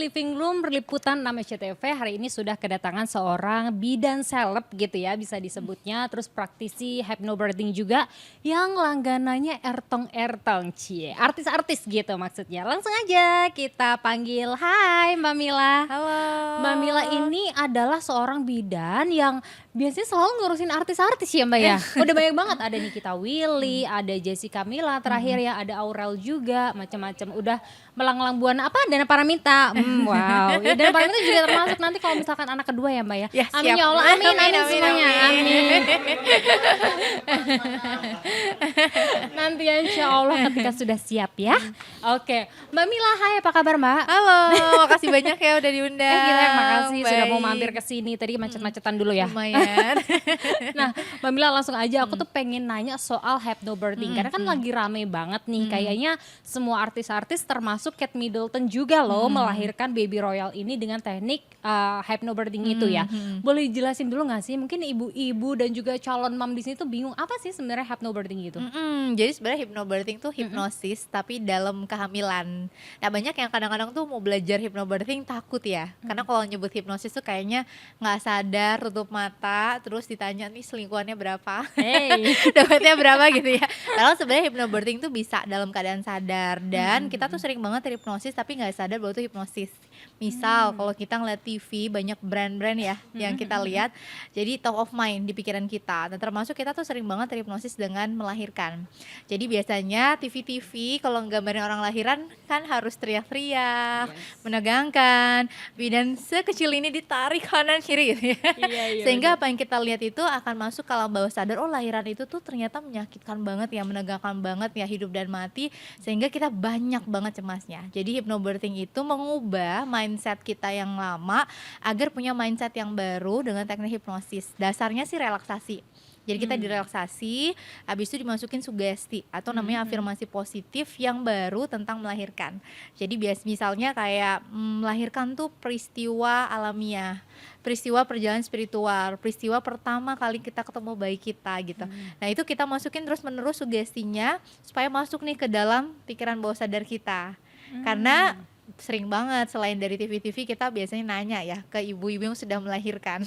Living Room Liputan 6 SCTV hari ini sudah kedatangan seorang bidan seleb gitu ya bisa disebutnya, terus praktisi hypnobirthing juga yang langganannya ertong-ertong, cie, artis-artis gitu maksudnya. Langsung aja kita panggil, hai Mbak Mila. Halo. Mbak Mila ini adalah seorang bidan yang biasanya selalu ngurusin artis-artis ya Mbak ya. Udah banyak banget, ada Nikita Willy, ada Jessica Mila terakhir ya, ada Aurel juga, macam-macam. Udah melanglang buana apa Dana Paramita. Wow, ya, Dana Paramita juga termasuk nanti kalau misalkan anak kedua ya Mbak ya. Ya, Amin siap. ya Allah, amin, amin semuanya, amin. Nanti insya Allah ketika sudah siap ya. Oke, Mbak Mila, hai apa kabar Mbak? Halo, makasih banyak ya udah diundang. Gila, makasih sudah mau Baik. mampir ke sini. Tadi macet-macetan dulu ya. Lumayan. Nah, Mbak Mila langsung aja aku tuh pengen nanya soal hypnobirthing karena kan lagi rame banget nih. Kayaknya semua artis-artis termasuk Kate Middleton juga loh melahirkan baby royal ini dengan teknik hypnobirthing itu ya. Boleh jelasin dulu nggak sih? Mungkin ibu-ibu dan juga calon mam di sini tuh bingung apa sih sebenarnya hypnobirthing itu? Jadi sebenarnya hypnobirthing tuh hipnosis tapi dalam kehamilan. Nah banyak yang kadang-kadang tuh mau belajar hypnobirthing takut ya. Karena kalau nyebut hipnosis tuh kayaknya nggak sadar, tutup mata, terus ditanya nih selingkuhannya berapa, Hey. dapatnya berapa gitu ya. Padahal sebenarnya hypnobirthing tuh bisa dalam keadaan sadar dan kita tuh sering banget hipnosis tapi nggak sadar bahwa itu hipnosis. Misal kalau kita ngeliat TV banyak brand-brand ya yang kita lihat, jadi top of mind di pikiran kita. Dan termasuk kita tuh sering banget terhipnosis dengan melahirkan. Jadi biasanya TV-TV kalau nggambarin orang lahiran kan harus teriak-teriak, menegangkan, bidan sekecil ini ditarik kanan kiri gitu ya. Iya, Sehingga apa yang kita lihat itu akan masuk ke alam bawah sadar, oh lahiran itu tuh ternyata menyakitkan banget ya, menegangkan banget ya, hidup dan mati, sehingga kita banyak banget cemasnya. Jadi hypnobirthing itu mengubah mindset kita yang lama agar punya mindset yang baru dengan teknik hipnosis. Dasarnya sih relaksasi. Jadi kita direlaksasi, habis itu dimasukin sugesti atau namanya afirmasi positif yang baru tentang melahirkan. Jadi misalnya kayak melahirkan tuh peristiwa alamiah, peristiwa perjalanan spiritual, peristiwa pertama kali kita ketemu bayi kita gitu. Nah itu kita masukin terus menerus sugestinya supaya masuk nih ke dalam pikiran bawah sadar kita. Karena sering banget selain dari TV-TV kita biasanya nanya ya ke ibu-ibu yang sudah melahirkan.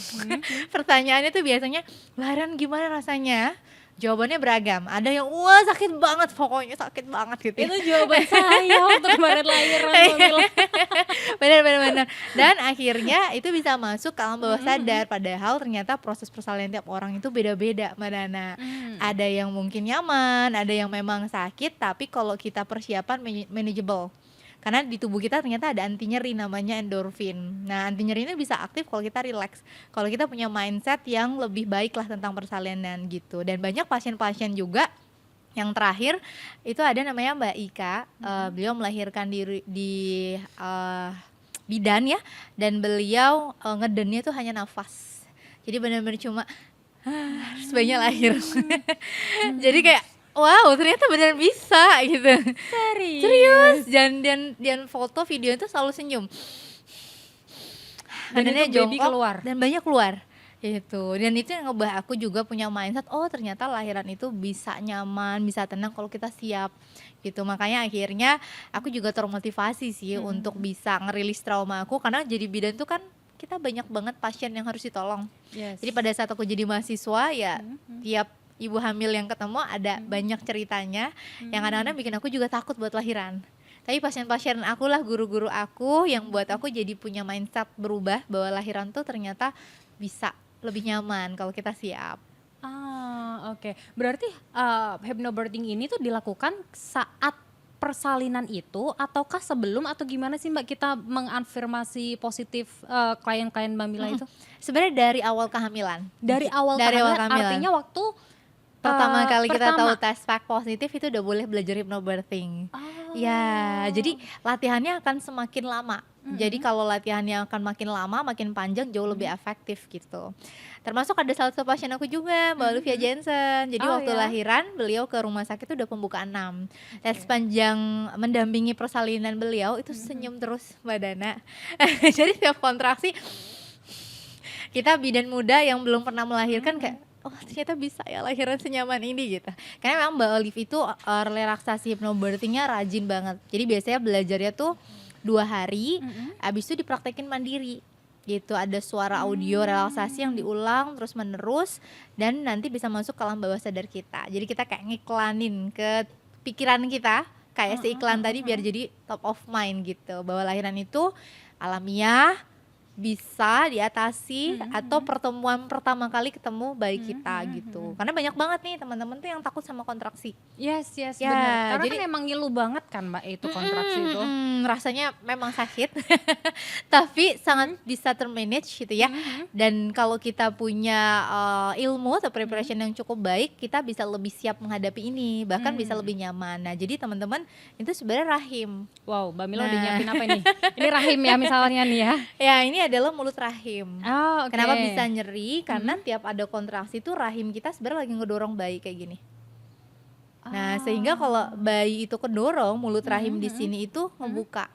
Pertanyaannya tuh biasanya, lahiran gimana rasanya? Jawabannya beragam. Ada yang wah sakit banget, pokoknya sakit banget gitu ya. Itu jawaban saya waktu kemarin lahiran Mbak Mila. Benar. Dan akhirnya itu bisa masuk ke alam bawah sadar. Padahal ternyata proses persalinan tiap orang itu beda-beda Mbak Nana. Ada yang mungkin nyaman, ada yang memang sakit, tapi kalau kita persiapan manageable. Karena di tubuh kita ternyata ada anti nyeri namanya endorfin. Nah anti nyeri ini bisa aktif kalau kita relax, kalau kita punya mindset yang lebih baik lah tentang persalinan gitu. Dan banyak pasien-pasien juga yang terakhir itu ada namanya Mbak Ika, beliau melahirkan di bidan ya, dan beliau ngedennya tuh hanya nafas. Jadi benar-benar cuma terus bayinya lahir. Jadi kayak wow, ternyata benar bisa gitu. Serius. Dan foto video itu selalu senyum. Dan Badannya itu baby jongkok keluar. dan banyak keluar. Gitu. Dan itu yang ngebah aku juga punya mindset, oh ternyata lahiran itu bisa nyaman, bisa tenang kalau kita siap. Gitu. Makanya akhirnya aku juga termotivasi sih untuk bisa ngerilis trauma aku, karena jadi bidan tuh kan kita banyak banget pasien yang harus ditolong. Yes. Jadi pada saat aku jadi mahasiswa ya tiap ibu hamil yang ketemu ada banyak ceritanya yang kadang-kadang bikin aku juga takut buat lahiran. Tapi pasien-pasien aku lah, guru-guru aku yang buat aku jadi punya mindset berubah bahwa lahiran tuh ternyata bisa lebih nyaman kalau kita siap. Oke. Berarti hypnobirthing ini tuh dilakukan saat persalinan itu ataukah sebelum atau gimana sih Mbak kita mengafirmasi positif klien-klien Mbak Mila itu? Sebenarnya dari awal kehamilan. Dari awal Dari awal kehamilan, kehamilan. artinya waktu Pertama kali kita pertama. tahu tes pack positif itu udah boleh belajar hypnobirthing. Ya, jadi latihannya akan semakin lama. Jadi kalau latihannya akan makin lama, makin panjang, jauh lebih efektif gitu. Termasuk ada salah satu pasien aku juga, Mbak Olivia Jensen. Jadi waktu lahiran beliau ke rumah sakit itu udah pembukaan 6. Dan sepanjang mendampingi persalinan beliau itu senyum terus Mbak Dana. Jadi setiap kontraksi kita bidan muda yang belum pernah melahirkan kayak oh ternyata bisa ya lahiran senyaman ini gitu. Karena memang Mbak Olive itu relaksasi hypnobirthingnya rajin banget. Jadi biasanya belajarnya tuh 2 hari, Mm-mm. abis itu dipraktekin mandiri gitu. Ada suara audio relaksasi yang diulang terus menerus dan nanti bisa masuk ke alam bawah sadar kita. Jadi kita kayak ngiklanin ke pikiran kita kayak seiklan tadi biar jadi top of mind gitu, bahwa lahiran itu alamiah, bisa diatasi, atau pertemuan pertama kali ketemu bayi kita gitu. Karena banyak banget nih teman-teman tuh yang takut sama kontraksi. Yes, Ya, benar. Karena jadi kan emang ngilu banget kan Mbak itu kontraksi itu. rasanya memang sakit, tapi sangat bisa termanage gitu ya. Dan kalau kita punya ilmu atau preparation yang cukup baik, kita bisa lebih siap menghadapi ini, bahkan bisa lebih nyaman. Nah, jadi teman-teman itu sebenarnya rahim. Wow, Mbak Mila udah Nah. nyiapin apa ini? Ini rahim ya misalnya nih ya. Ya, ini adalah mulut rahim. Oh, oke. Kenapa bisa nyeri? Karena tiap ada kontraksi itu rahim kita sebenarnya lagi ngedorong bayi kayak gini. Nah, sehingga kalau bayi itu kedorong, mulut rahim di sini itu ngebuka.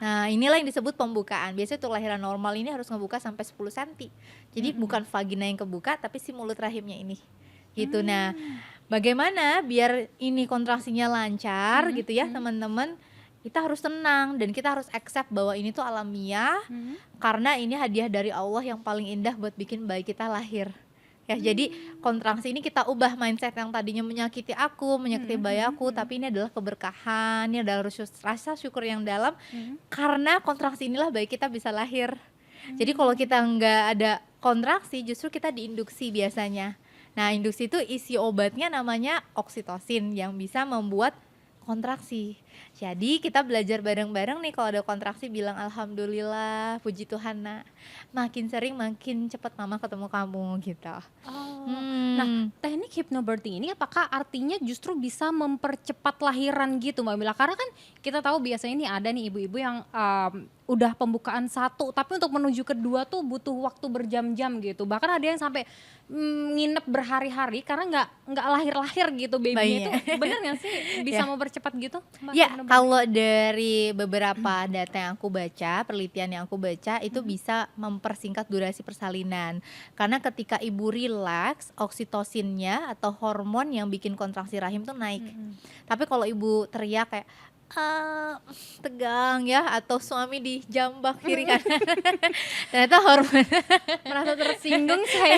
Nah, inilah yang disebut pembukaan. Biasanya untuk lahiran normal ini harus ngebuka sampai 10 cm. Jadi bukan vagina yang kebuka, tapi si mulut rahimnya ini. Gitu. Nah, bagaimana biar ini kontraksinya lancar gitu ya, teman-teman? Kita harus tenang dan kita harus accept bahwa ini tuh alamiah, karena ini hadiah dari Allah yang paling indah buat bikin bayi kita lahir. Ya, jadi kontraksi ini kita ubah mindset yang tadinya menyakiti aku, menyakiti bayi aku, tapi ini adalah keberkahan, ini adalah rasa syukur yang dalam, karena kontraksi inilah bayi kita bisa lahir. Jadi kalau kita nggak ada kontraksi, justru kita diinduksi biasanya. Nah, induksi itu isi obatnya namanya oksitosin yang bisa membuat kontraksi. Jadi kita belajar bareng-bareng nih, kalau ada kontraksi bilang alhamdulillah, puji Tuhan nak, makin sering makin cepat mama ketemu kamu gitu. Nah, teknik hypnobirthing ini apakah artinya justru bisa mempercepat lahiran gitu Mbak Mila? Karena kan kita tahu biasanya nih ada nih ibu-ibu yang udah pembukaan 1, tapi untuk menuju kedua tuh butuh waktu berjam-jam gitu. Bahkan ada yang sampai nginep berhari-hari karena nggak lahir-lahir gitu babynya itu. Bener nggak sih bisa mempercepat gitu Mbak? Ya, kalau dari beberapa data yang aku baca, penelitian yang aku baca itu bisa mempersingkat durasi persalinan. Karena ketika ibu rileks, oksitosinnya atau hormon yang bikin kontraksi rahim tuh naik. Tapi kalau ibu teriak kayak tegang ya, atau suami dijambak kiri kanan, ternyata hormon Merasa tersinggung saya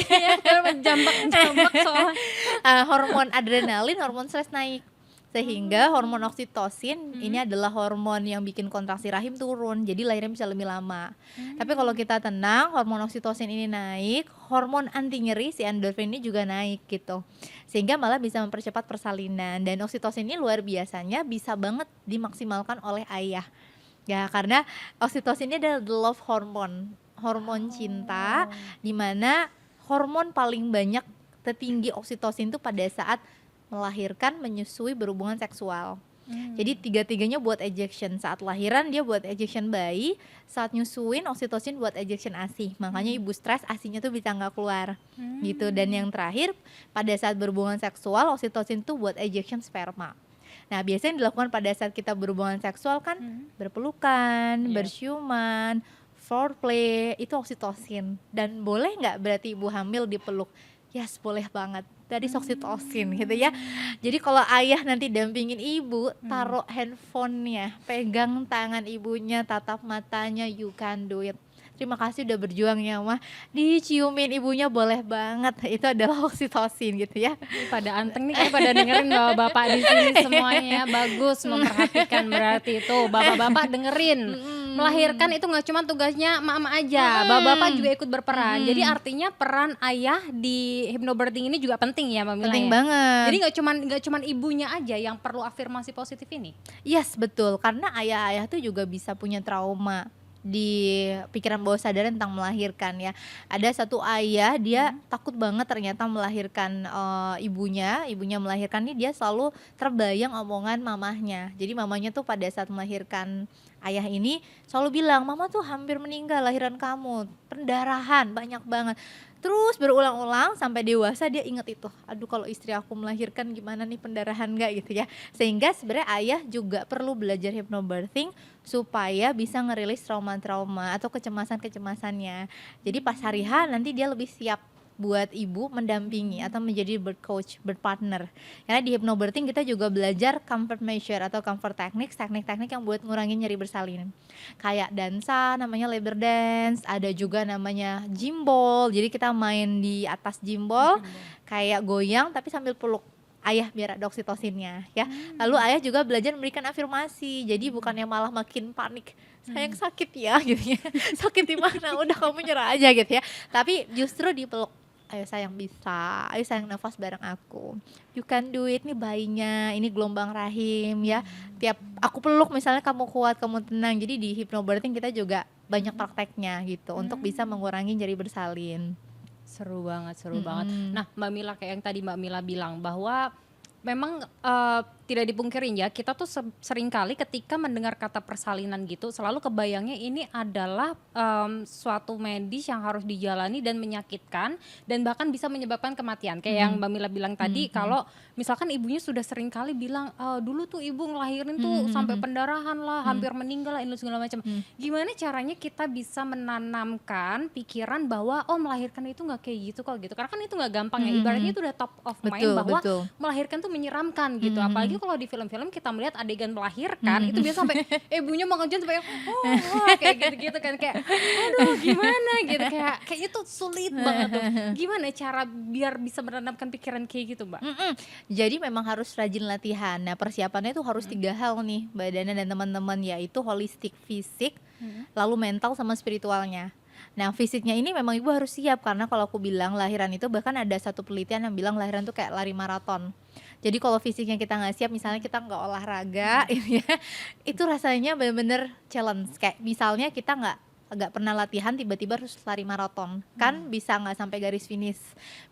menjambak-jambak soal hormon adrenalin, hormon stres naik. Sehingga hormon oksitosin ini adalah hormon yang bikin kontraksi rahim turun, jadi lahirnya bisa lebih lama. Tapi kalau kita tenang, hormon oksitosin ini naik, hormon anti nyeri si endorfin ini juga naik gitu, sehingga malah bisa mempercepat persalinan. Dan oksitosin ini luar biasanya bisa banget dimaksimalkan oleh ayah ya, karena oksitosin ini adalah the love hormone, hormon cinta, dimana hormon paling banyak tertinggi oksitosin itu pada saat melahirkan, menyusui, berhubungan seksual. Jadi tiga-tiganya buat ejection. Saat lahiran dia buat ejection bayi, saat nyusuin oksitosin buat ejection ASI. Makanya ibu stres, ASInya tuh bisa nggak keluar gitu. Dan yang terakhir pada saat berhubungan seksual, oksitosin tuh buat ejection sperma. Nah, biasanya dilakukan pada saat kita berhubungan seksual kan, berpelukan, berciuman, foreplay, itu oksitosin. Dan boleh nggak berarti ibu hamil dipeluk? Yes, boleh banget. Dari oksitosin gitu ya. Jadi kalau ayah nanti dampingin ibu, taruh handphonenya, pegang tangan ibunya, tatap matanya, you can do it. Terima kasih udah berjuang ya mah. Diciumin ibunya boleh banget. Itu adalah oksitosin gitu ya. pada anteng nih kayak pada dengerin bapak-bapak di sini semuanya. Bagus memperhatikan, berarti itu bapak-bapak dengerin. Melahirkan itu nggak cuma tugasnya mama aja, bapak-bapak juga ikut berperan. Jadi artinya peran ayah di hypnobirthing ini juga penting ya Mbak Mila. Penting ya? banget. Jadi nggak cuman ibunya aja yang perlu afirmasi positif ini. Yes, betul. Karena ayah-ayah tuh juga bisa punya trauma di pikiran bawah sadar tentang melahirkan ya. Ada satu ayah, dia takut banget ternyata melahirkan ibunya melahirkan nih, dia selalu terbayang omongan mamahnya. Jadi mamanya tuh pada saat melahirkan ayah ini selalu bilang, mama tuh hampir meninggal lahiran kamu, pendarahan banyak banget. Terus berulang-ulang sampai dewasa dia inget itu. Aduh, kalau istri aku melahirkan gimana nih, pendarahan gak gitu ya. Sehingga sebenarnya ayah juga perlu belajar hypnobirthing supaya bisa ngerilis trauma-trauma atau kecemasan-kecemasannya. Jadi pas hari H nanti dia lebih siap buat ibu mendampingi atau menjadi birth coach, birth partner. Karena di hypnobirthing kita juga belajar comfort measure atau comfort techniques, teknik-teknik yang buat ngurangin nyeri bersalin. Kayak dansa namanya labor dance, ada juga namanya gimbal. Jadi kita main di atas gimbal kayak goyang tapi sambil peluk ayah biar ada oksitosinnya ya. Lalu ayah juga belajar memberikan afirmasi. Jadi bukannya malah makin panik, sayang sakit ya gitu ya. Sakit di mana? Udah kamu nyerah aja gitu ya. Tapi justru dipeluk. Ayo sayang bisa, ayo sayang nafas bareng aku. You can do it, nih bayinya, ini gelombang rahim ya. Tiap aku peluk misalnya kamu kuat, kamu tenang. Jadi di hypnobirthing kita juga banyak prakteknya gitu untuk bisa mengurangi nyeri bersalin. Seru banget. Nah, Mbak Mila, kayak yang tadi Mbak Mila bilang bahwa memang tidak dipungkirin ya, kita tuh seringkali ketika mendengar kata persalinan gitu selalu kebayangnya ini adalah suatu medis yang harus dijalani dan menyakitkan dan bahkan bisa menyebabkan kematian. Kayak yang Mbak Mila bilang tadi, kalau misalkan ibunya sudah seringkali bilang dulu tuh ibu ngelahirin tuh sampai pendarahan lah, hampir meninggal lah, ini segala macam. Gimana caranya kita bisa menanamkan pikiran bahwa melahirkan itu nggak kayak gitu kok gitu, karena kan itu nggak gampang ya, ibaratnya itu udah top of mind bahwa melahirkan tuh menyeramkan gitu. Apalagi kalau di film-film kita melihat adegan melahirkan itu biasa sampai ibunya mengejar sampai kayak gitu-gitu kan, kayak aduh gimana gitu, kayak itu sulit banget tuh. Gimana cara biar bisa menanamkan pikiran kayak gitu, Mbak? Jadi memang harus rajin latihan. Nah persiapannya tuh harus 3 hal nih Mbak Dana dan teman-teman, yaitu holistik fisik, lalu mental sama spiritualnya. Nah fisiknya ini memang ibu harus siap, karena kalau aku bilang lahiran itu, bahkan ada satu penelitian yang bilang lahiran tuh kayak lari maraton. Jadi kalau fisiknya kita nggak siap, misalnya kita nggak olahraga, itu rasanya bener-bener challenge. Kayak misalnya kita nggak pernah latihan, tiba-tiba harus lari maraton, kan bisa nggak sampai garis finish,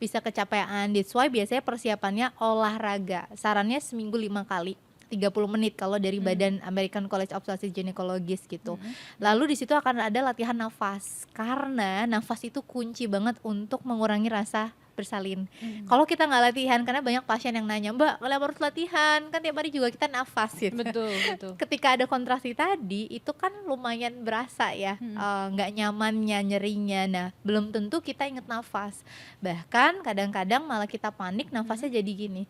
bisa kecapean. That's why biasanya persiapannya olahraga. Sarannya seminggu 5 kali. 30 menit kalau dari Badan American College of Obstetrics Gynecologist gitu. Lalu di situ akan ada latihan nafas, karena nafas itu kunci banget untuk mengurangi rasa bersalin. Kalau kita nggak latihan, karena banyak pasien yang nanya, Mbak, kalau harus latihan kan tiap hari juga kita nafas gitu. Betul. Ketika ada kontraksi tadi itu kan lumayan berasa ya, nggak nyamannya, nyerinya. Nah belum tentu kita inget nafas, bahkan kadang-kadang malah kita panik, nafasnya jadi gini.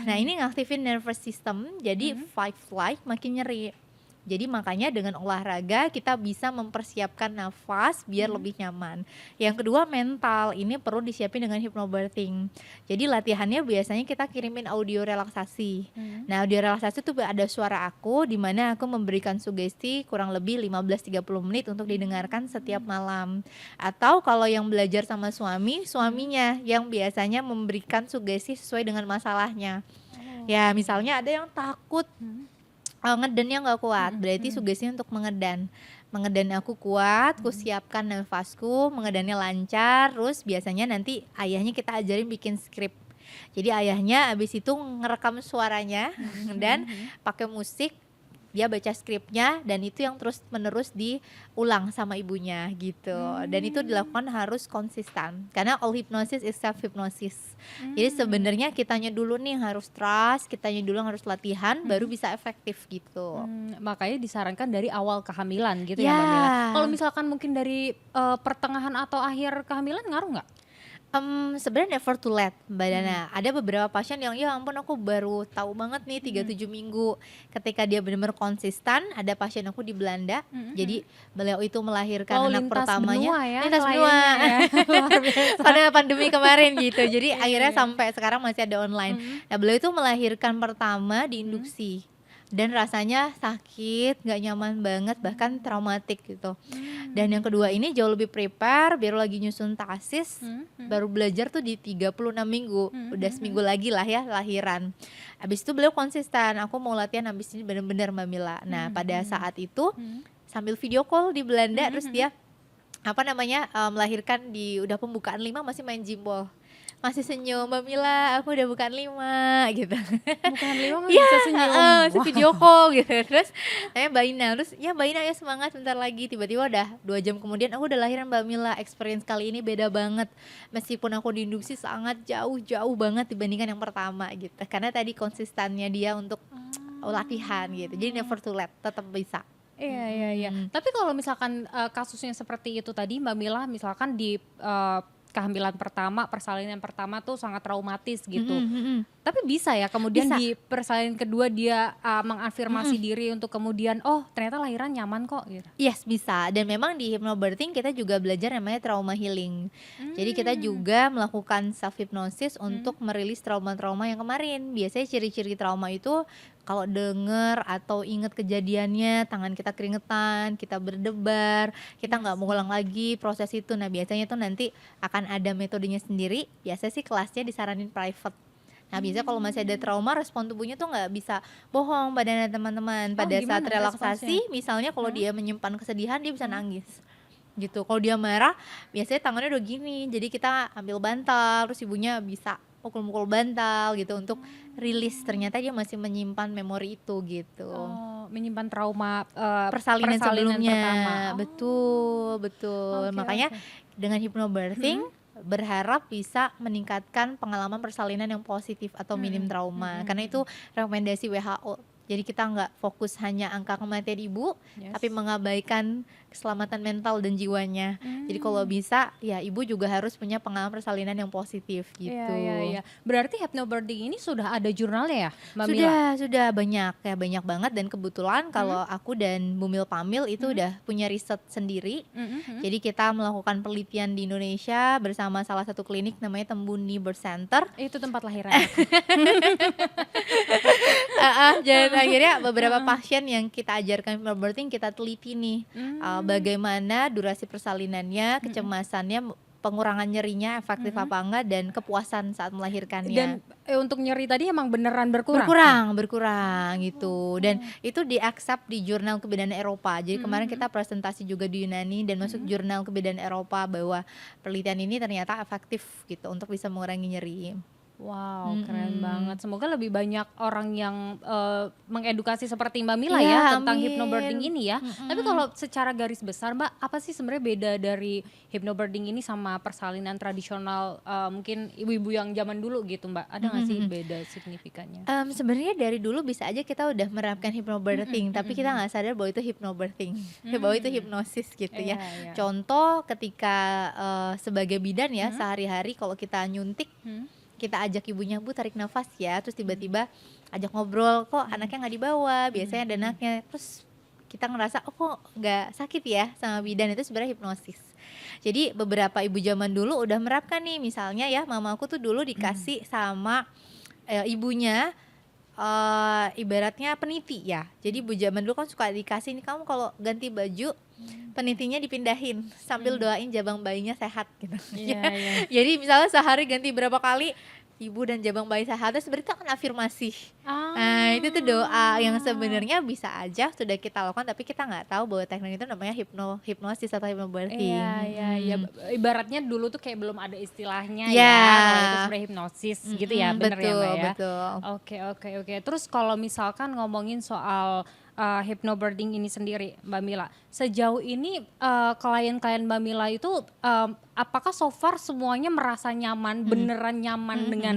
Nah ini ngaktifin nervous system, jadi fight flight makin nyeri. Jadi makanya dengan olahraga kita bisa mempersiapkan nafas biar lebih nyaman. Yang kedua mental, ini perlu disiapin dengan hypnobirthing. Jadi latihannya biasanya kita kirimin audio relaksasi. Nah audio relaksasi itu ada suara aku, di mana aku memberikan sugesti kurang lebih 15-30 menit untuk didengarkan setiap malam. Atau kalau yang belajar sama suaminya yang biasanya memberikan sugesti sesuai dengan masalahnya. Ya misalnya ada yang takut ngedannya nggak kuat, berarti sugestinya untuk mengedan aku kuat, aku siapkan nafasku, mengedannya lancar. Terus biasanya nanti ayahnya kita ajarin bikin skrip. Jadi ayahnya abis itu ngerekam suaranya dan pakai musik, dia baca skripnya, dan itu yang terus menerus diulang sama ibunya gitu. Dan itu dilakukan harus konsisten, karena all hypnosis is self hypnosis. Jadi sebenarnya kitanya dulu nih harus trust, kitanya dulu harus latihan, baru bisa efektif gitu. Makanya disarankan dari awal kehamilan gitu ya Mbak Mila. Kalau misalkan mungkin dari pertengahan atau akhir kehamilan ngaruh nggak? Sebenarnya never too late Mbak Dana. Ada beberapa pasien yang ya ampun aku baru tahu banget nih 37 minggu. Ketika dia benar-benar konsisten. Ada pasien aku di Belanda, jadi beliau itu melahirkan anak pertamanya lintas benua ya. Pada pandemi kemarin gitu. Jadi akhirnya sampai sekarang masih ada online. Nah beliau itu melahirkan pertama di induksi, dan rasanya sakit, gak nyaman banget, bahkan traumatik gitu. Dan yang kedua ini jauh lebih prepare, baru lagi nyusun tesis, baru belajar tuh di 36 minggu, udah seminggu lagi lah ya lahiran. Abis itu beliau konsisten, aku mau latihan abis ini bener-bener Mbak Mila. Nah pada saat itu sambil video call di Belanda, terus dia melahirkan udah pembukaan 5 masih main gimbal. Masih senyum, Mbak Mila, aku udah bukan 5 gitu. Bukan 5 bisa senyum. Video call gitu. Terus Mbak Ina, terus ya Mbak Ina ya semangat bentar lagi. Tiba-tiba udah 2 jam kemudian aku udah lahiran Mbak Mila. Experience kali ini beda banget. Meskipun aku di induksi sangat jauh banget dibandingkan yang pertama gitu. Karena tadi konsistennya dia untuk latihan gitu. Jadi never too late, tetap bisa. Iya, iya, iya. Tapi kalau misalkan kasusnya seperti itu tadi Mbak Mila, misalkan di kehamilan pertama, persalinan pertama tuh sangat traumatis gitu. Mhm mhm. Tapi bisa ya kemudian Bisa. di persalinan kedua dia mengafirmasi diri untuk kemudian oh ternyata lahiran nyaman kok gitu. Yes, bisa. Dan memang di hypnobirthing kita juga belajar namanya trauma healing. Jadi kita Hmm. juga melakukan self hypnosis untuk merilis trauma-trauma yang kemarin. Biasanya ciri-ciri trauma itu kalau denger atau inget kejadiannya, tangan kita keringetan, kita berdebar, kita nggak mau ulang lagi proses itu. Nah biasanya tuh nanti akan ada metodenya sendiri. Biasanya sih kelasnya disaranin private. Nah biasanya kalau masih ada trauma, respon tubuhnya tuh nggak bisa bohong badannya teman-teman. Oh Pada saat gimana responsnya? relaksasi, misalnya kalau dia menyimpan kesedihan, dia bisa nangis gitu. Kalau dia marah, biasanya tangannya udah gini. Jadi kita ambil bantal, terus ibunya bisa mukul-mukul bantal gitu untuk rilis. Ternyata dia masih menyimpan memori itu gitu. Oh, menyimpan trauma Persalinan sebelumnya, pertama. Oh, betul betul. oke, Makanya oke. dengan hypnobirthing berharap bisa meningkatkan pengalaman persalinan yang positif atau minim trauma, karena itu rekomendasi WHO. Jadi kita nggak fokus hanya angka kematian ibu, Yes. tapi mengabaikan keselamatan mental dan jiwanya. Jadi kalau bisa ya ibu juga harus punya pengalaman persalinan yang positif gitu. Iya, iya, iya. Berarti hypnobirthing ini sudah ada jurnalnya ya, Mbak Mila? Sudah banyak ya, banyak banget. Dan kebetulan kalau aku dan Bumil Pamil itu udah punya riset sendiri. Jadi kita melakukan penelitian di Indonesia bersama salah satu klinik namanya Tembuni Birth Center. Itu tempat lahiran. Dan akhirnya beberapa pasien yang kita ajarkan hypnobirthing kita teliti nih bagaimana durasi persalinannya, kecemasannya, pengurangan nyerinya efektif apa enggak, dan kepuasan saat melahirkannya. Dan untuk nyeri tadi emang beneran berkurang? Berkurang gitu. Dan itu di-accept di jurnal kebidanan Eropa. Jadi kemarin kita presentasi juga di Yunani dan masuk jurnal kebidanan Eropa bahwa penelitian ini ternyata efektif gitu untuk bisa mengurangi nyeri. Wow, keren banget. Semoga lebih banyak orang yang mengedukasi seperti Mbak Mila Iya, ya tentang amin. hypnobirthing ini ya. Tapi kalau secara garis besar Mbak, apa sih sebenarnya beda dari hypnobirthing ini sama persalinan tradisional mungkin ibu-ibu yang zaman dulu gitu Mbak? Ada nggak sih beda signifikannya? Sebenarnya dari dulu bisa aja kita udah menerapkan hypnobirthing, tapi kita nggak sadar bahwa itu hypnobirthing, bahwa itu hipnosis gitu ya. Iya, iya. Contoh ketika sebagai bidan ya, sehari-hari kalau kita nyuntik, kita ajak ibunya, Bu tarik nafas ya, terus tiba-tiba ajak ngobrol, kok anaknya nggak dibawa, biasanya ada anaknya, terus kita ngerasa oh kok nggak sakit ya sama bidan, itu sebenarnya hipnosis. Jadi beberapa ibu zaman dulu udah menerapkan nih, misalnya ya mama aku tuh dulu dikasih sama ibunya ibaratnya peniti ya. Jadi ibu zaman dulu kan suka dikasih nih, kamu kalau ganti baju penitinya dipindahin sambil doain jabang bayinya sehat gitu. Iya, iya. Jadi misalnya sehari ganti berapa kali ibu dan jabang bayi sehat, itu sebenarnya itu kan afirmasi. Nah itu tuh doa yang sebenarnya bisa aja sudah kita lakukan, tapi kita nggak tahu bahwa teknik itu namanya hipnosis atau hypnobirthing. Iya, iya, iya. Ibaratnya dulu tuh kayak belum ada istilahnya Ya. ya, kalau itu sebenarnya hipnosis gitu ya, bener ya Mbak ya? Betul. Oke, oke, oke. Terus kalau misalkan ngomongin soal hypnobirthing ini sendiri Mbak Mila, sejauh ini klien-klien Mbak Mila itu apakah so far semuanya merasa nyaman, beneran nyaman dengan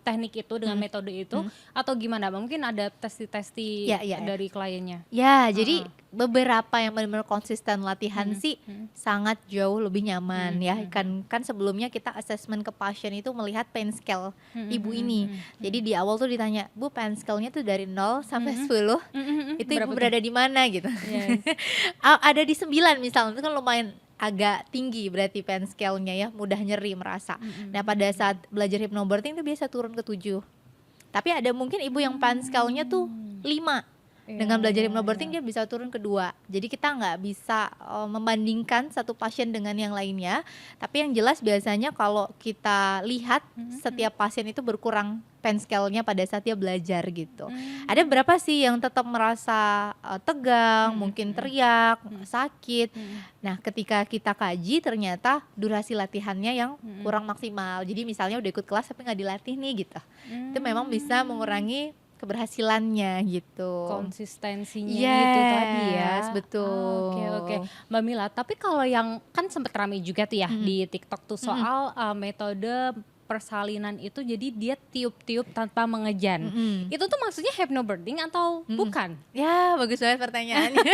teknik itu, dengan metode itu, atau gimana? Mungkin ada testi-testi Ya. dari kliennya? Ya, jadi beberapa yang benar-benar konsisten latihan sih sangat jauh lebih nyaman ya. Kan sebelumnya kita assessment ke pasien itu melihat pain scale ibu ini. Jadi di awal tuh ditanya, Bu pain scale-nya tuh dari 0 sampai 10, itu ibu Berapa tuh? berada di mana gitu. Yes. Ada di 9 misalnya, itu kan lumayan agak tinggi berarti pain scale-nya ya, mudah nyeri merasa. Nah pada saat belajar hypnobirthing itu biasa turun ke 7. Tapi ada mungkin ibu yang pain scale-nya tuh 5. Dengan belajar hypnobirthing dia bisa turun ke 2. Jadi kita nggak bisa membandingkan satu pasien dengan yang lainnya. Tapi yang jelas biasanya kalau kita lihat setiap pasien itu berkurang pain scale-nya pada saat dia belajar gitu. Ada berapa sih yang tetap merasa tegang, mungkin teriak, sakit. Nah ketika kita kaji ternyata durasi latihannya yang kurang maksimal. Jadi misalnya udah ikut kelas tapi nggak dilatih nih gitu. Itu memang bisa mengurangi keberhasilannya gitu. Konsistensinya Yes, itu tadi ya. betul. Oke, oke. Mbak Mila, tapi kalau yang kan sempet ramai juga tuh ya di TikTok tuh soal metode persalinan itu jadi dia tiup-tiup tanpa mengejan. Itu tuh maksudnya hypnobirthing atau bukan? Ya, bagus banget pertanyaannya.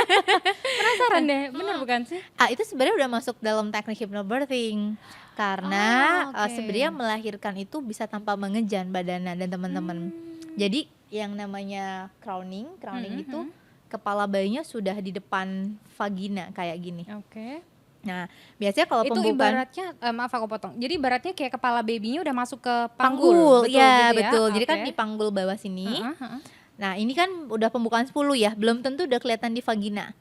Penasaran deh, bener bukan sih? Itu sebenarnya udah masuk dalam teknik hypnobirthing. Karena oke. sebenarnya melahirkan itu bisa tanpa mengejan badannya dan teman-teman. Jadi yang namanya crowning itu kepala bayinya sudah di depan vagina kayak gini. Oke. Nah, biasanya kalau Itu pembukaan ibaratnya, maaf aku potong. Jadi ibaratnya kayak kepala babynya udah masuk ke panggul, betul ya gitu betul. Jadi Oke. kan di panggul bawah sini. Heeh. Nah, ini kan udah pembukaan 10 ya, belum tentu udah kelihatan di vagina.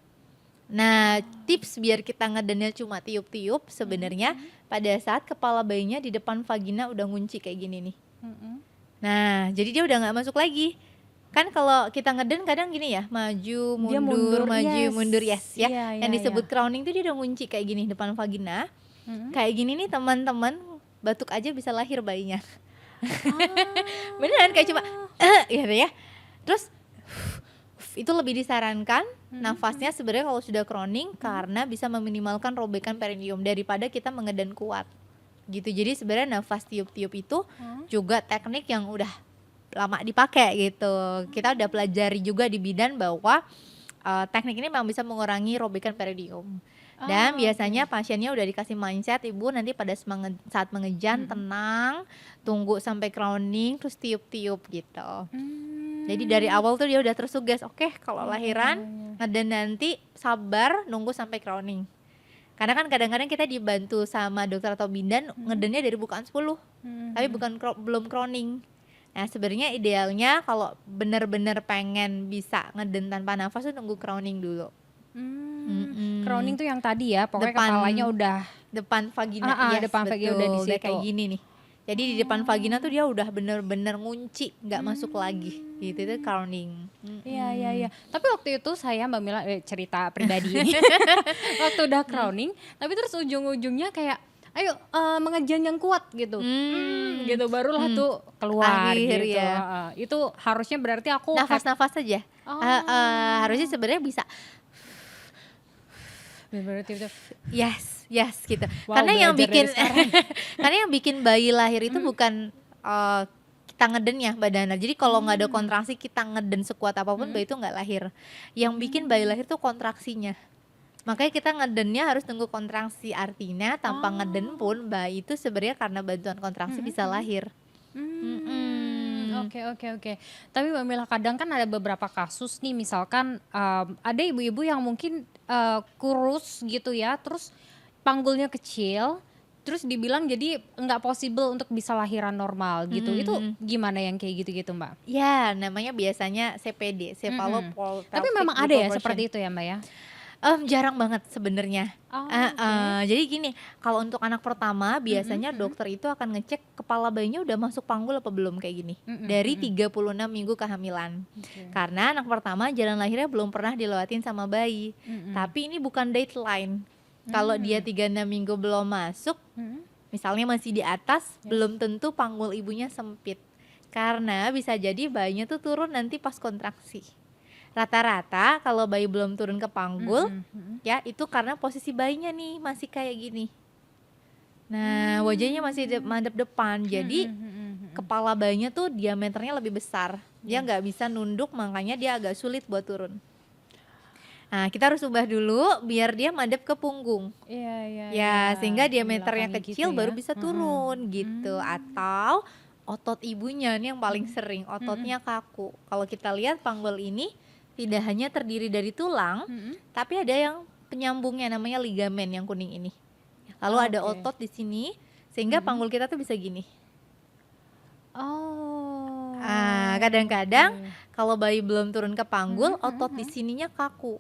Nah, tips biar kita ngedennya cuma tiup-tiup sebenarnya pada saat kepala bayinya di depan vagina udah ngunci kayak gini nih. Nah, jadi dia udah nggak masuk lagi. Kan kalau kita ngeden kadang gini ya, maju, Dia mundur, maju, yes. mundur, yes ya. Iya, Yang iya, disebut crowning itu dia udah ngunci kayak gini depan vagina. Kayak gini nih teman-teman, batuk aja bisa lahir bayinya. Beneran kayak cuma gitu ya. Terus itu lebih disarankan nafasnya sebenarnya kalau sudah crowning karena bisa meminimalkan robekan perineum daripada kita mengedan kuat. Gitu. Jadi sebenarnya nafas tiup-tiup itu juga teknik yang udah lama dipakai gitu. Kita udah pelajari juga di bidan bahwa teknik ini memang bisa mengurangi robekan perineum. Dan biasanya pasiennya udah dikasih mindset, ibu nanti pada saat mengejan tenang, tunggu sampai crowning terus tiup-tiup gitu. Jadi dari awal tuh dia udah tersuges, oke, kalau lahiran ngeden nanti sabar nunggu sampai crowning. Karena kan kadang-kadang kita dibantu sama dokter atau bidan ngedennya dari bukaan 10, tapi belum crowning. Nah sebenarnya idealnya kalau bener-bener pengen bisa ngeden tanpa nafas tuh nunggu crowning dulu. Crowning tuh yang tadi ya, pokoknya Depan- kepalanya udah Depan vagina, yes, depan vagina udah di betul. Udah situ. kayak gini nih. Jadi di depan vagina tuh dia udah bener-bener ngunci, nggak masuk lagi. Gitu itu crowning. Iya. Tapi waktu itu saya Mbak Mila cerita pribadi ini. Waktu udah crowning, tapi terus ujung-ujungnya kayak ayo mengejan yang kuat gitu. Gitu barulah tuh keluar Akhir, gitu. ya. Itu harusnya berarti aku Nafas-nafas saja. Harusnya sebenarnya bisa berarti itu. yes gitu. Wow, Karena yang belajar bikin dari sekarang. karena yang bikin bayi lahir itu bukan kita ngeden ya badannya. Jadi kalau nggak ada kontraksi kita ngeden sekuat apapun bayi itu nggak lahir. Yang bikin bayi lahir tuh kontraksinya. Makanya kita ngedennya harus tunggu kontraksi, artinya tanpa ngeden pun bayi itu sebenarnya karena bantuan kontraksi bisa lahir. Oke. Tapi Mbak Mila kadang kan ada beberapa kasus nih, misalkan ada ibu-ibu yang mungkin kurus gitu ya, terus panggulnya kecil, terus dibilang jadi nggak possible untuk bisa lahiran normal gitu. Itu gimana yang kayak gitu-gitu Mbak? Ya, namanya biasanya CPD, cephalopelvic Tapi memang ada ya deproportion. seperti itu ya Mbak ya? Jarang banget sebenarnya. Jadi gini, kalau untuk anak pertama biasanya dokter itu akan ngecek kepala bayinya udah masuk panggul apa belum kayak gini. Dari 36 minggu kehamilan. Karena anak pertama jalan lahirnya belum pernah dilewatin sama bayi. Tapi ini bukan dateline. Kalau dia 36 minggu belum masuk, misalnya masih di atas, belum tentu panggul ibunya sempit. Karena bisa jadi bayinya tuh turun nanti pas kontraksi. Rata-rata kalau bayi belum turun ke panggul, ya itu karena posisi bayinya nih masih kayak gini. Nah, wajahnya masih madep depan, jadi kepala bayinya tuh diameternya lebih besar. Dia nggak bisa nunduk, makanya dia agak sulit buat turun. Nah, kita harus ubah dulu biar dia madep ke punggung. Iya. Ya, sehingga diameternya Belakangnya kecil gitu baru ya. bisa turun gitu. Atau otot ibunya nih yang paling sering, ototnya kaku. Kalau kita lihat panggul ini tidak hanya terdiri dari tulang, tapi ada yang penyambungnya namanya ligamen yang kuning ini. Lalu ada otot di sini sehingga panggul kita tuh bisa gini. Kadang-kadang kalau bayi belum turun ke panggul, otot di sininya kaku.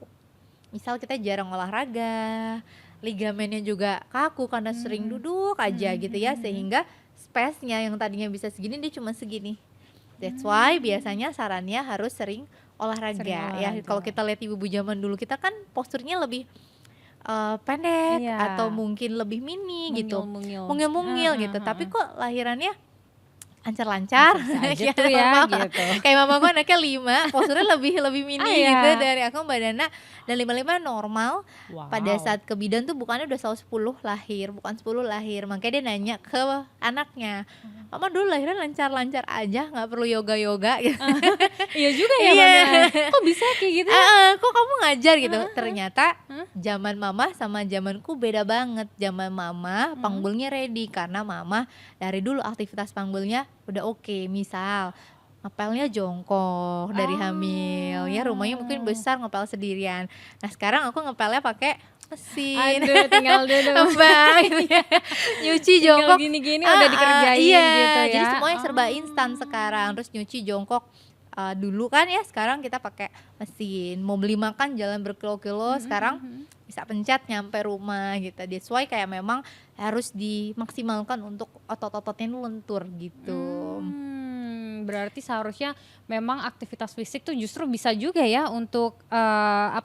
Misal kita jarang olahraga, ligamennya juga kaku karena sering duduk aja gitu ya, sehingga space-nya yang tadinya bisa segini dia cuma segini. That's why biasanya sarannya harus sering olahraga. Ya. Kalau kita lihat ibu-ibu zaman dulu kita kan posturnya lebih pendek atau mungkin lebih mini gitu, mungil-mungil gitu. Tapi kok lahirannya lancar-lancar. Bisa aja Ya, tuh ya mama. gitu. Kayak mamaku anaknya 5, posturnya lebih mini Iya. gitu dari aku, Mbak Dana. Dan 55 normal. Pada Wow. saat ke bidan tuh bukannya udah selalu 10 lahir, bukan 10 lahir. Makanya dia nanya ke anaknya, "Mama dulu lahiran lancar-lancar aja, nggak perlu yoga-yoga," gitu. Iya juga ya Iya. Mbak Mila, kok bisa kayak gitu ya? Kok kamu ngajar gitu? Ternyata Heeh. zaman mama sama zamanku beda banget. Zaman mama panggulnya ready karena mama dari dulu aktivitas panggulnya udah oke. Misal ngepelnya jongkok dari hamil, ya rumahnya mungkin Oh. besar ngepel sendirian. Nah sekarang aku ngepelnya pakai mesin. Aduh tinggal duduk. Bang, iya. Nyuci Tinggal jongkok. gini-gini udah dikerjain Iya, gitu ya. jadi semuanya serba Oh. instan sekarang. Terus nyuci jongkok dulu kan ya, sekarang kita pakai mesin. Mau beli makan jalan berkilo-kilo, sekarang bisa pencet nyampe rumah gitu. That's why kayak memang harus dimaksimalkan untuk otot-ototnya itu lentur gitu. Berarti seharusnya memang aktivitas fisik tuh justru bisa juga ya untuk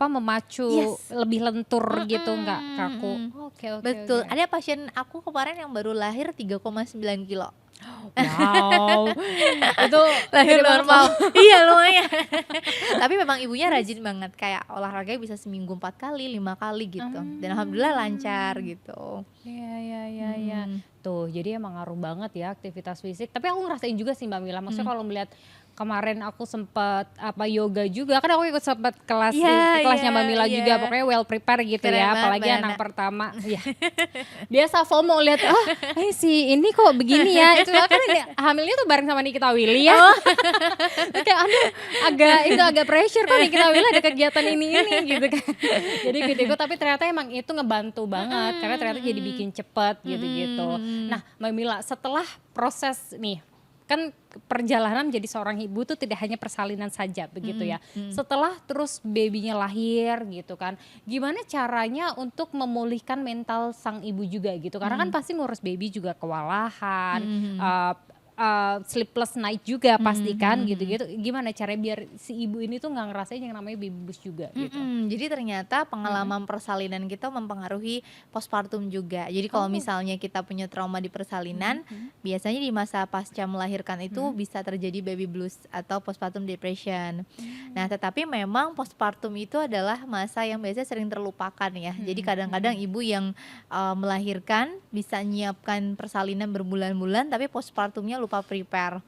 memacu Yes. lebih lentur gitu, nggak kaku. Oke, oke, Betul. oke. Ada pasien aku kemarin yang baru lahir 3,9 kilo. Wow, itu Lahir gede banget normal. loh. Iya lumayan. Tapi memang ibunya rajin banget, kayak olahraganya bisa seminggu 4 kali, 5 kali gitu. Dan alhamdulillah lancar gitu. Iya, iya, iya, iya. Tuh, jadi emang ngaruh banget ya aktivitas fisik. Tapi aku ngerasain juga sih Mbak Mila. Maksudnya kalau melihat kemarin aku sempet yoga juga, kan aku ikut sempet kelas kelasnya Mbak Mila juga, pokoknya well prepare gitu Keren ya, banget, apalagi Mbak anak Nana. pertama. Iya. Biasa FOMO lihat, si ini kok begini ya. Itu kan ini, hamilnya tuh bareng sama Nikita Willy ya. Terus kayak aduh agak pressure kok Nikita Willy ada kegiatan ini gitu kan. Jadi ikut-ikut, tapi ternyata emang itu ngebantu banget karena ternyata jadi bikin cepet gitu-gitu. Nah Mbak Mila, setelah proses nih, kan perjalanan menjadi seorang ibu tuh tidak hanya persalinan saja begitu ya. Setelah terus babynya lahir gitu kan, gimana caranya untuk memulihkan mental sang ibu juga gitu? Karena kan pasti ngurus baby juga kewalahan, sleepless night juga pasti kan gitu-gitu. Gimana caranya biar si ibu ini tuh nggak ngerasain yang namanya baby blues juga gitu? Jadi ternyata pengalaman persalinan kita mempengaruhi postpartum juga. Jadi kalau misalnya kita punya trauma di persalinan, biasanya di masa pasca melahirkan itu bisa terjadi baby blues atau postpartum depression. Nah, tetapi memang postpartum itu adalah masa yang biasanya sering terlupakan ya. Jadi kadang-kadang ibu yang melahirkan bisa nyiapkan persalinan berbulan-bulan, tapi postpartumnya lupa prepare.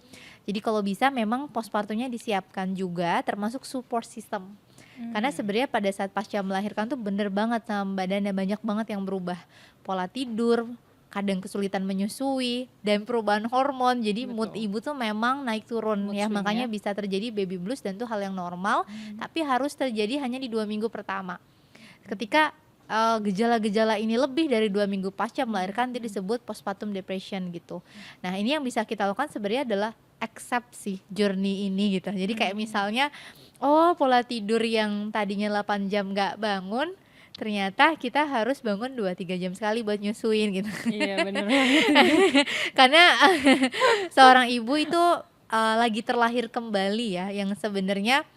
Jadi kalau bisa memang postpartumnya disiapkan juga, termasuk support system. Karena sebenarnya pada saat pasca melahirkan tuh bener banget sama badannya, banyak banget yang berubah. Pola tidur, kadang kesulitan menyusui, dan perubahan hormon. Jadi mood ibu tuh memang naik turun Mood ya, swing makanya ya. bisa terjadi baby blues dan itu hal yang normal, tapi harus terjadi hanya di 2 minggu pertama. Ketika gejala-gejala ini lebih dari 2 minggu pasca melahirkan, itu disebut postpartum depression gitu. Nah ini yang bisa kita lakukan sebenarnya adalah accept sih journey ini gitu. Jadi kayak misalnya, pola tidur yang tadinya 8 jam gak bangun, ternyata kita harus bangun 2-3 jam sekali buat nyusuin gitu. Iya bener banget. Karena seorang ibu itu lagi terlahir kembali ya, yang sebenarnya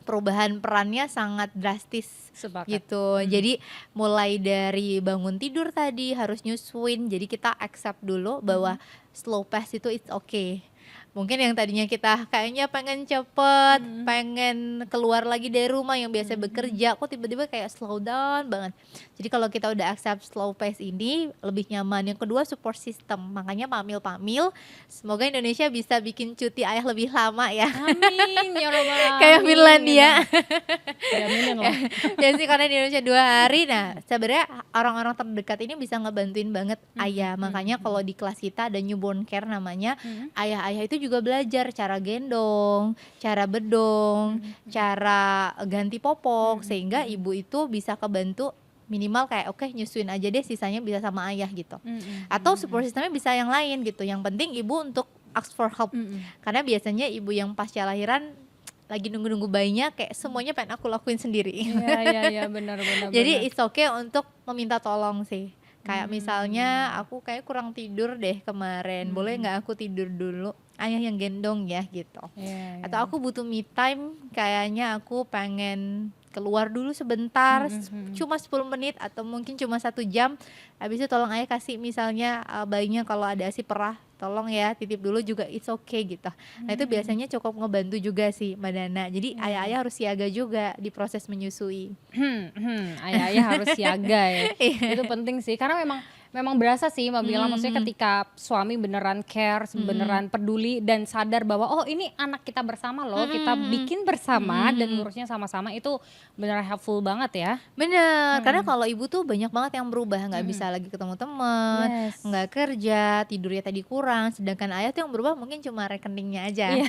perubahan perannya sangat drastis Sepakat. gitu. Jadi mulai dari bangun tidur tadi harus nyusuin, jadi kita accept dulu bahwa slow pace itu it's okay. Mungkin yang tadinya kita kayaknya pengen cepet, pengen keluar lagi dari rumah yang biasa bekerja, kok tiba-tiba kayak slow down banget. Jadi kalau kita udah accept slow pace ini lebih nyaman. Yang kedua support system. Makanya pamil-pamil, semoga Indonesia bisa bikin cuti ayah lebih lama ya. Amin ya robbal alamin. Kayak Finlandia. Aminin loh. Ya sih, karena di Indonesia 2 hari. Nah sebenarnya orang-orang terdekat ini bisa ngebantuin banget ayah. Makanya kalau di kelas kita ada newborn care namanya, ayah-ayah itu juga belajar cara gendong, cara bedong, cara ganti popok, sehingga ibu itu bisa kebantu minimal kayak oke, nyusuin aja deh, sisanya bisa sama ayah gitu. Atau support systemnya bisa yang lain gitu. Yang penting ibu untuk ask for help. Karena biasanya ibu yang pasca lahiran lagi nunggu-nunggu bayinya kayak semuanya pengen aku lakuin sendiri. Iya benar. Jadi it's okay untuk meminta tolong sih. Kayak misalnya aku kayak kurang tidur deh kemarin, boleh nggak aku tidur dulu, ayah yang gendong ya gitu. Atau aku butuh me time, kayaknya aku pengen keluar dulu sebentar, cuma 10 menit atau mungkin cuma 1 jam. Habis itu tolong ayah kasih misalnya bayinya kalau ada ASI perah, tolong ya titip dulu juga it's okay gitu. Nah itu biasanya cukup ngebantu juga sih Mbak Nana. Jadi ayah-ayah harus siaga juga di proses menyusui. Ayah-ayah harus siaga ya. Iya. Itu penting sih karena memang berasa sih Mbak Mila, maksudnya ketika suami beneran care, beneran peduli dan sadar bahwa oh ini anak kita bersama loh, kita bikin bersama dan ngurusnya sama-sama, itu beneran helpful banget ya. Bener, karena kalau ibu tuh banyak banget yang berubah, nggak bisa lagi ketemu teman, Yes. nggak kerja, tidurnya tadi kurang, sedangkan ayah tuh yang berubah mungkin cuma rekeningnya aja. Iya.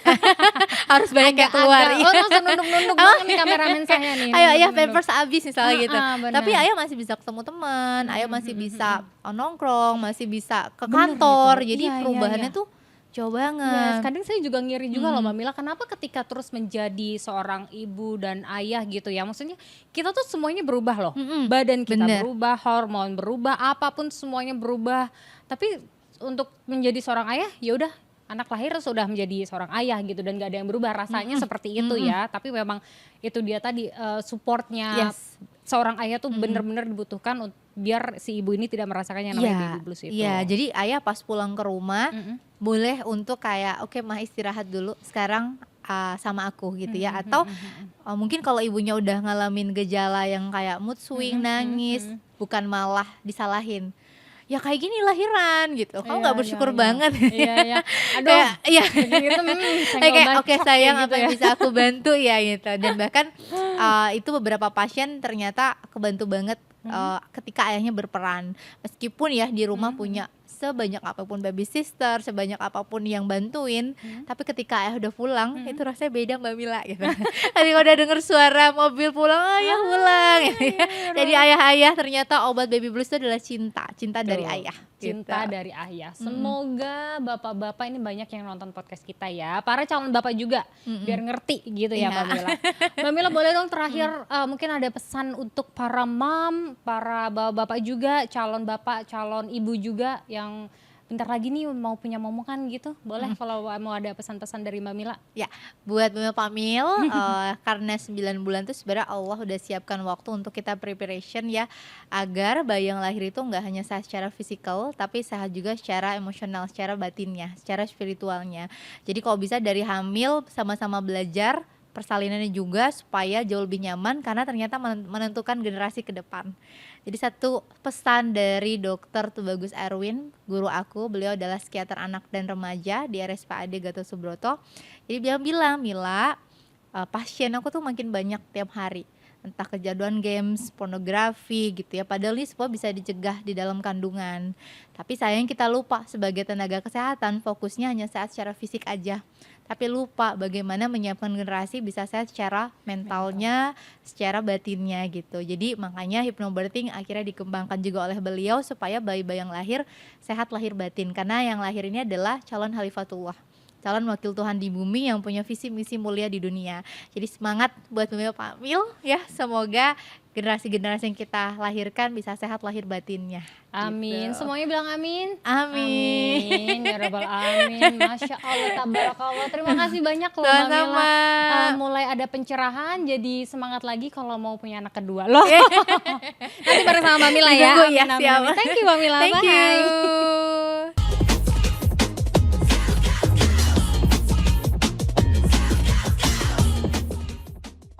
Harus banyak yang keluar. Oh langsung nunduk-nunduk banget nih kameramen saya nih. Ayo ayah nunduk-nunduk. pampers habis misalnya gitu. Bener. Tapi ayah masih bisa ketemu teman, ayah masih bisa nongkrong, masih bisa ke Bener kantor. itu. Jadi Iya, perubahannya iya. tuh jauh Yes, banget. kadang saya juga ngiri juga loh Mbak Mila, kenapa ketika terus menjadi seorang ibu dan ayah gitu ya, maksudnya kita tuh semuanya berubah loh, badan kita bener. berubah, hormon berubah, apapun semuanya berubah, tapi untuk menjadi seorang ayah ya udah anak lahir sudah menjadi seorang ayah gitu dan gak ada yang berubah rasanya seperti itu ya, tapi memang itu dia tadi supportnya Yes. seorang ayah tuh bener-bener dibutuhkan biar si ibu ini tidak merasakan yang namanya baby blues itu. Iya, jadi ayah pas pulang ke rumah boleh untuk kayak oke mah istirahat dulu sekarang sama aku gitu ya, atau mungkin kalau ibunya udah ngalamin gejala yang kayak mood swing, nangis, bukan malah disalahin. Ya kayak gini lahiran gitu, kamu nggak bersyukur banget. Iya, iya. Aduh, Kayak iya. gitu, Kayak oke bacok sayang kayak apa gitu yang ya. bisa aku bantu ya gitu. Dan bahkan itu beberapa pasien ternyata kebantu banget ketika ayahnya berperan, meskipun ya di rumah punya sebanyak apapun baby sister, sebanyak apapun yang bantuin, tapi ketika ayah udah pulang itu rasanya beda Mbak Mila gitu. Tapi kalau udah denger suara mobil pulang, ayah pulang gitu ya. Jadi ayah-ayah ternyata obat baby blues itu adalah cinta dari Betul. ayah. Cinta gitu. dari ayah. Semoga bapak-bapak ini banyak yang nonton podcast kita ya. Para calon bapak juga biar ngerti gitu ya Mbak Mila. Mbak Mila boleh dong terakhir mungkin ada pesan untuk para mom, para bapak-bapak juga, calon bapak, calon ibu juga yang bentar lagi nih mau punya momongan gitu. Boleh kalau mau ada pesan-pesan dari Mbak Mila. Ya, buat Bumil Pamil, karena 9 bulan tuh sebenarnya Allah udah siapkan waktu untuk kita preparation ya, agar bayi yang lahir itu nggak hanya sehat secara fisikal, tapi sehat juga secara emosional, secara batinnya, secara spiritualnya. Jadi kalau bisa dari hamil sama-sama belajar persalinannya juga supaya jauh lebih nyaman, karena ternyata menentukan generasi ke depan. Jadi satu pesan dari Dr. Tubagus Erwin, guru aku, beliau adalah psikiater anak dan remaja di RSPAD Gatot Subroto. Jadi beliau bilang, Mila, pasien aku tuh makin banyak tiap hari, entah kecanduan games, pornografi gitu ya, padahal ini semua bisa dicegah di dalam kandungan. Tapi sayang kita lupa sebagai tenaga kesehatan fokusnya hanya sehat secara fisik aja, tapi lupa bagaimana menyiapkan generasi bisa sehat secara mentalnya, secara batinnya gitu. Jadi makanya hypnobirthing akhirnya dikembangkan juga oleh beliau supaya bayi-bayi yang lahir sehat lahir batin, karena yang lahir ini adalah calon Khalifatullah, calon wakil Tuhan di bumi yang punya visi misi mulia di dunia. Jadi semangat buat Bumil Pamil ya, semoga generasi-generasi yang kita lahirkan bisa sehat lahir batinnya. Amin. Gitu. Semuanya bilang amin. Amin. Ya rabbal alamin. Masya Allah, tabarakallah. Terima kasih banyak loh Mbak Mila. Sama-sama. Mulai ada pencerahan, jadi semangat lagi kalau mau punya anak kedua loh. Nanti bareng sama Mbak Mila ya. Ditunggu ya, Amin, amin, siap. amin. Thank you Mbak Mila. Thank Bye. you.